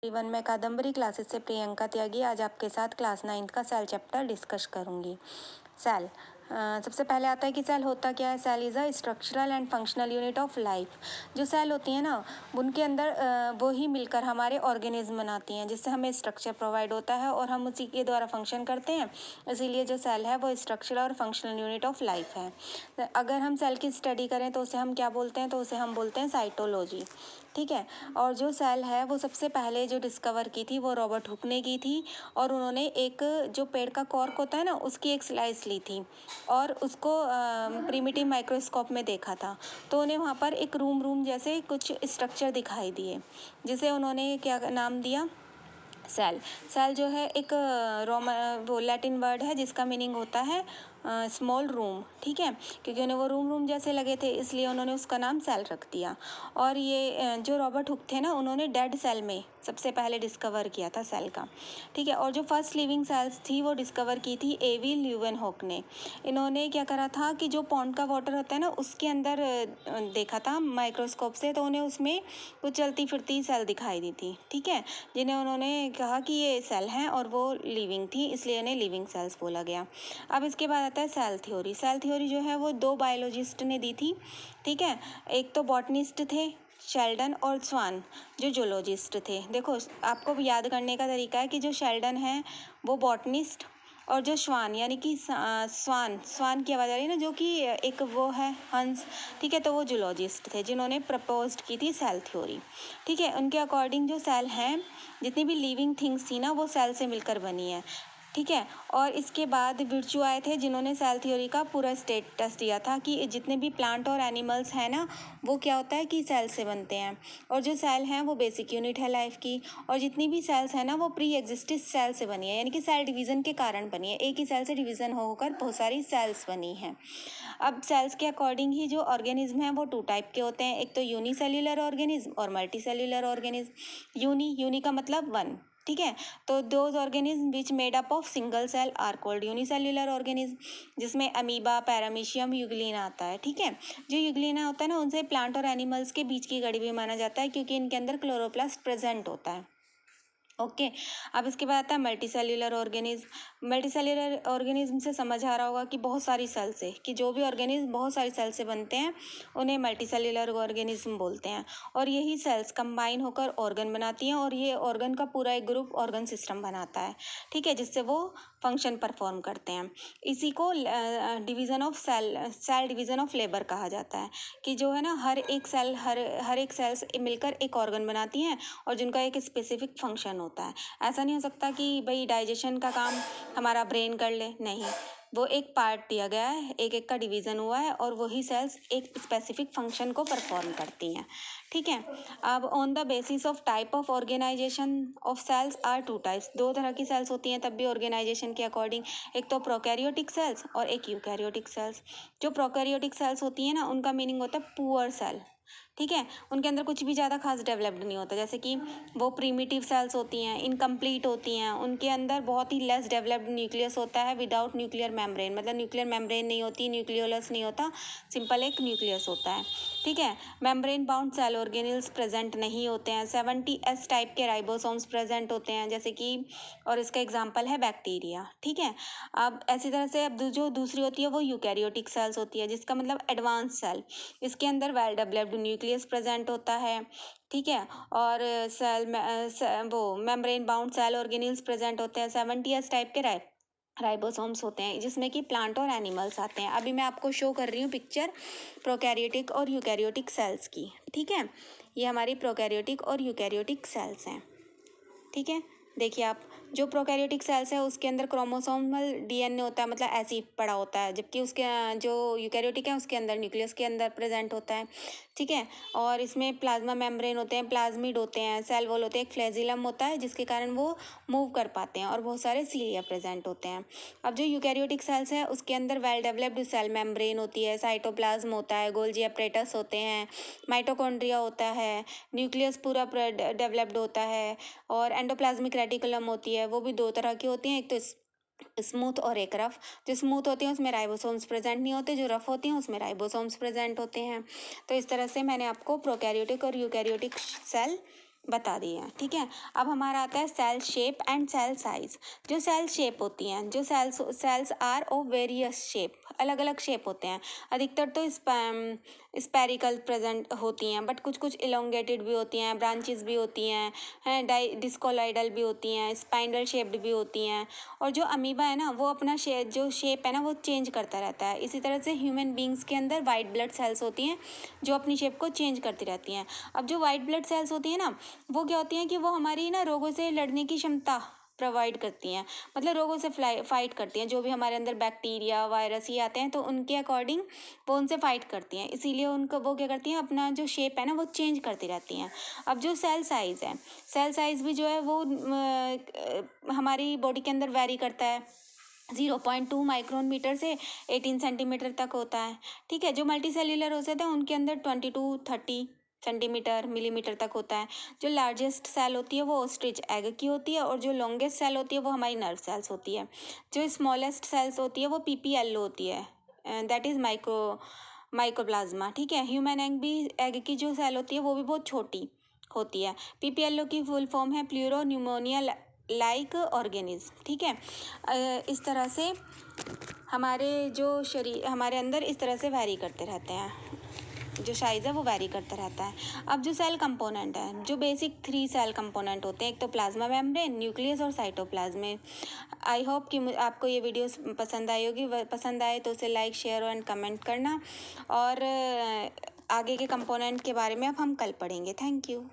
Everyone, मैं Kadambari classes से प्रियंका त्यागी आज आपके साथ क्लास 9 का सेल चैप्टर डिस्कस करूंगी। सेल सबसे पहले आता है कि सेल होता क्या है। Cell is a structural and functional unit of life. जो सेल होती हैं ना, उनके अंदर वो ही मिलकर हमारे ऑर्गेनिज्म बनाती हैं, जिससे हमें स्ट्रक्चर प्रोवाइड होता है और हम उसी के द्वारा फंक्शन करते हैं। इसीलिए जो सेल है वो स्ट्रक्चरल और फंक्शनल यूनिट ऑफ लाइफ है। अगर हम सेल की स्टडी करें तो उसे हम क्या बोलते हैं, तो उसे हम बोलते हैं साइटोलॉजी। ठीक है। और जो सेल है वो सबसे पहले जो डिस्कवर की थी वो रॉबर्ट हुक ने की थी, और उन्होंने एक जो पेड़ का कॉर्क होता है ना, उसकी एक स्लाइस ली थी और उसको प्रिमिटिव माइक्रोस्कोप में देखा था। तो उन्हें वहाँ पर एक रूम जैसे कुछ स्ट्रक्चर दिखाई दिए, जिसे उन्होंने क्या नाम दिया, सेल। सेल जो है एक वो लैटिन वर्ड है जिसका मीनिंग होता है स्मॉल रूम। ठीक है, क्योंकि उन्हें वो रूम जैसे लगे थे, इसलिए उन्होंने उसका नाम सेल रख दिया। और ये जो रॉबर्ट हुक थे ना, उन्होंने डेड सेल में सबसे पहले डिस्कवर किया था सेल का। ठीक है। और जो फर्स्ट लिविंग सेल्स थी वो डिस्कवर की थी एवी ल्यूवेनहॉक ने। इन्होंने क्या करा था कि जो पॉन्ड का वाटर होता है ना, उसके अंदर देखा था माइक्रोस्कोप से, तो उन्हें उसमें कुछ चलती फिरती सेल दिखाई दी थी। ठीक है, जिन्हें उन्होंने कहा कि ये सेल हैं और वो लिविंग थी, इसलिए इन्हें लिविंग सेल्स बोला गया। अब इसके बाद आता है सेल थ्योरी। सेल थ्योरी जो है वो दो बायोलॉजिस्ट ने दी थी। ठीक है, एक तो बॉटनिस्ट थे शेल्डन, और स्वान जो जूलॉजिस्ट थे। देखो, आपको याद करने का तरीका है कि जो शेल्डन है वो बॉटनिस्ट, और जो स्वान यानी कि स्वान की आवाज़ आ रही है ना, जो कि एक वो है हंस। ठीक है, तो वो जूलॉजिस्ट थे जिन्होंने प्रपोज्ड की थी सेल थ्योरी। ठीक है, उनके अकॉर्डिंग जो सेल हैं, जितनी भी लिविंग थिंग्स थी ना, वो सेल से मिलकर बनी है। ठीक है, और इसके बाद विर्चू आए थे जिन्होंने सेल थ्योरी का पूरा स्टेटस दिया था कि जितने भी प्लांट और एनिमल्स हैं ना, वो क्या होता है कि सेल से बनते हैं, और जो सेल हैं वो बेसिक यूनिट है लाइफ की, और जितनी भी सेल्स हैं ना वो प्री एग्जिस्टिंग सेल से बनी है, यानी कि सेल डिवीज़न के कारण बनी है। एक ही सेल से डिवीज़न होकर बहुत सारी सेल्स बनी हैं। अब सेल्स के अकॉर्डिंग ही जो ऑर्गेनिज्म हैं वो टू टाइप के होते हैं, एक तो यूनिसेल्युलर ऑर्गेनिज्म और मल्टीसेल्युलर ऑर्गेनिज्म। यूनी का मतलब वन। ठीक है, तो those organism which made up of single cell are called unicellular organism, जिसमें अमीबा, पैरामीशियम, यूग्लिना आता है। ठीक है, जो यूग्लिना होता है ना, उनसे प्लांट और एनिमल्स के बीच की कड़ी भी माना जाता है, क्योंकि इनके अंदर क्लोरोप्लास्ट प्रेजेंट होता है। ओके। अब इसके बाद आता है मल्टीसेल्युलर ऑर्गेनिज्म। मल्टीसेल्युलर ऑर्गेनिज्म से समझ आ रहा होगा कि बहुत सारी सेल से, कि जो भी ऑर्गेनिज्म बहुत सारी सेल से बनते हैं उन्हें मल्टीसेल्युलर ऑर्गेनिज्म बोलते हैं, और यही सेल्स कंबाइन होकर ऑर्गन बनाती हैं, और ये ऑर्गन का पूरा एक ग्रुप ऑर्गन सिस्टम बनाता है। ठीक है, जिससे वो फंक्शन परफॉर्म करते हैं। इसी को division of cell division of labour कहा जाता है, कि जो है ना, हर एक सेल से मिलकर एक ऑर्गन बनाती हैं, और जिनका एक स्पेसिफिक फंक्शन होता है। ऐसा नहीं हो सकता कि भाई डाइजेशन का काम हमारा ब्रेन कर ले, नहीं, वो एक पार्ट दिया गया है, एक एक का डिवीज़न हुआ है, और वही सेल्स एक स्पेसिफिक फंक्शन को परफॉर्म करती हैं। ठीक है। अब on the basis of type of organisation of cells are two types. दो तरह की सेल्स होती हैं तब भी ऑर्गेनाइजेशन के अकॉर्डिंग, एक तो प्रोकैरियोटिक सेल्स और एक यूकैरियोटिक सेल्स। जो प्रोकैरियोटिक सेल्स होती हैं ना, उनका मीनिंग होता है पुअर सेल। ठीक है, उनके अंदर कुछ भी ज़्यादा खास डेवलप्ड नहीं होता, जैसे कि वो प्रीमिटिव सेल्स होती हैं, इनकम्प्लीट होती हैं, उनके अंदर बहुत ही लेस डेवलप्ड न्यूक्लियस होता है विदाउट न्यूक्लियर मेम्ब्रेन, मतलब न्यूक्लियर मेम्ब्रेन नहीं होती, न्यूक्लियोलस नहीं होता, सिंपल एक न्यूक्लियस होता है। ठीक है, membrane bound cell organelles present नहीं होते हैं। 70S टाइप के राइबोसोम्स प्रेजेंट होते हैं, जैसे कि, और इसका एग्जाम्पल है बैक्टीरिया। ठीक है। अब ऐसी तरह से अब जो दूसरी होती है वो यूकैरियोटिक सेल्स होती है, जिसका मतलब एडवांस सेल। इसके अंदर वेल डेवलप्ड न्यूक्लियस प्रेजेंट होता है। ठीक है, और वो membrane bound cell organelles present होते हैं। 70S टाइप के राइबोसोम्स होते हैं, जिसमें कि प्लांट और एनिमल्स आते हैं। अभी मैं आपको शो कर रही हूँ पिक्चर प्रोकैरियोटिक और यूकैरियोटिक सेल्स की। ठीक है, ये हमारी प्रोकैरियोटिक और यूकैरियोटिक सेल्स हैं। ठीक है, देखिए आप, जो प्रोकैरियोटिक सेल्स है उसके अंदर क्रोमोसोमल डीएनए होता है, मतलब ऐसे ही पड़ा होता है, जबकि उसके जो यूकैरियोटिक है उसके अंदर न्यूक्लियस के अंदर प्रेजेंट होता है। ठीक है, और इसमें प्लाज्मा मेम्ब्रेन होते हैं, प्लाज्मिड होते हैं, सेल वॉल होते हैं, एक फ्लैजिलम होता है जिसके कारण वो मूव कर पाते हैं, और बहुत सारे सीलिया प्रेजेंट होते हैं। अब जो यूकैरियोटिक सेल्स है उसके अंदर वेल डेवलप्ड सेल मेम्ब्रेन होती है, साइटोप्लाज्म होता है, गोल्जी एपरेटस होते हैं, माइटोकॉन्ड्रिया होता है, न्यूक्लियस पूरा डेवलप्ड होता है, और एंडोप्लाज्मिक रेटिकुलम होती है, वो भी दो तरह की होती हैं, एक तो स्मूथ और एक रफ। जो स्मूथ होती हैं उसमें राइबोसोम्स प्रेजेंट नहीं होते, जो रफ होती हैं उसमें राइबोसोम्स प्रेजेंट होते हैं। तो इस तरह से मैंने आपको प्रोकैरियोटिक और यूकैरियोटिक सेल बता दिए हैं। ठीक है, अब हमारा आता है cell shape and cell size. जो सेल शेप होती हैं, जो cells are of various shape, अलग अलग शेप होते हैं। अधिकतर तो स्पेरिकल प्रेजेंट होती हैं, बट कुछ कुछ इलोंगेटेड भी होती हैं, ब्रांचेस भी होती हैं, डिस्कोलाइडल भी होती हैं, स्पाइनल शेप्ड भी होती हैं। और जो अमीबा है ना, वो अपना जो शेप है ना, वो चेंज करता रहता है। इसी तरह से ह्यूमन बींग्स के अंदर वाइट ब्लड सेल्स होती हैं जो अपनी शेप को चेंज करती रहती हैं। अब जो वाइट ब्लड सेल्स होती हैं ना, वो क्या होती हैं कि वो हमारी ना रोगों से लड़ने की क्षमता प्रोवाइड करती हैं, मतलब रोगों से फाइट करती हैं। जो भी हमारे अंदर बैक्टीरिया वायरस ही आते हैं तो उनके अकॉर्डिंग वो उनसे फाइट करती हैं, इसीलिए उनको वो क्या करती हैं, अपना जो शेप है ना वो चेंज करती रहती हैं। अब जो सेल साइज़ है, सेल साइज़ भी जो है वो हमारी बॉडी के अंदर वेरी करता है। 0.2 माइक्रोन मीटर से 18 सेंटीमीटर तक होता है। ठीक है, जो मल्टी सेल्यूलर होते हैं उनके अंदर 22-30 सेंटीमीटर मिलीमीटर तक होता है। जो लार्जेस्ट सेल होती है वो ऑस्ट्रिच एग की होती है, और जो लॉन्गेस्ट सेल होती है वो हमारी नर्व सेल्स होती है। जो स्मॉलेस्ट सेल्स होती है वो पीपीएल होती है, दैट इज़ माइकोप्लाज्मा। ठीक है, ह्यूमन एग की जो सेल होती है वो भी बहुत छोटी होती है। पीपीएलओ की फुल फॉर्म है प्लूरो न्यूमोनिया लाइक ऑर्गेनिज्म। ठीक है, इस तरह से हमारे जो शरीर हमारे अंदर इस तरह से वैरी करते रहते हैं, जो साइज़ है वो वैरी करता रहता है। अब जो सेल कंपोनेंट है, जो बेसिक 3 सेल कंपोनेंट होते हैं, एक तो प्लाज्मा मेम्ब्रेन, न्यूक्लियस और साइटोप्लाज्म। आई होप कि आपको ये वीडियो पसंद आई होगी। पसंद आए तो उसे लाइक शेयर एंड कमेंट करना, और आगे के कंपोनेंट के बारे में अब हम कल पढ़ेंगे। Thank you.